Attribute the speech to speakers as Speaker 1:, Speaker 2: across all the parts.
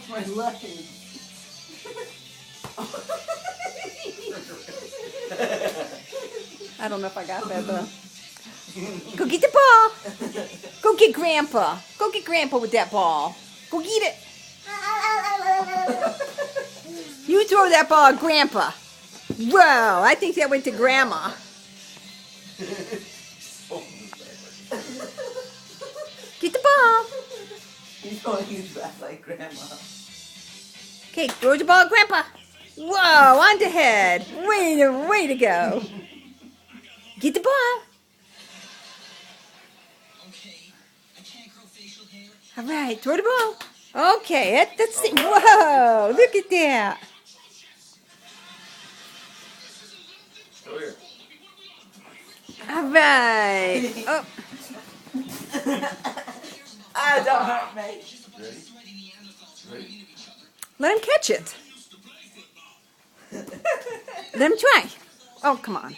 Speaker 1: My legs.
Speaker 2: I don't know if I got that though. Go get the ball. Go get Grandpa. Go get Grandpa with that ball. Go get it. You throw that ball at Grandpa. Whoa, I think that went to Grandma. Get the ball.
Speaker 1: He's going to use that like Grandma.
Speaker 2: Okay, throw the ball at Grandpa. Whoa, on the head. Way to go. Get the ball. All right, throw the ball. Okay, that's it. Whoa, look at that.
Speaker 3: Go here.
Speaker 2: All right. Oh,
Speaker 1: Ah, don't hurt me.
Speaker 3: Ready? Ready?
Speaker 2: let him catch it. Let him try. Oh, come on.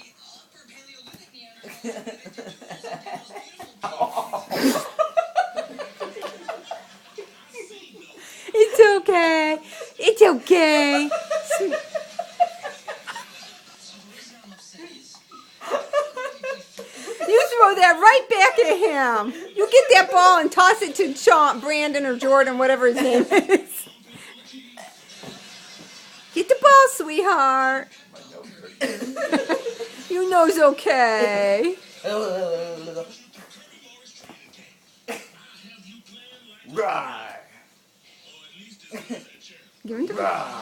Speaker 2: It's okay. It's okay. You throw that right back at him. You get that ball and toss it to Sean, Brandon, or Jordan, whatever his name is. Get the ball, sweetheart.
Speaker 3: My nose hurts.
Speaker 2: Your nose okay.
Speaker 3: Right.
Speaker 2: Give him the ball.
Speaker 3: Right.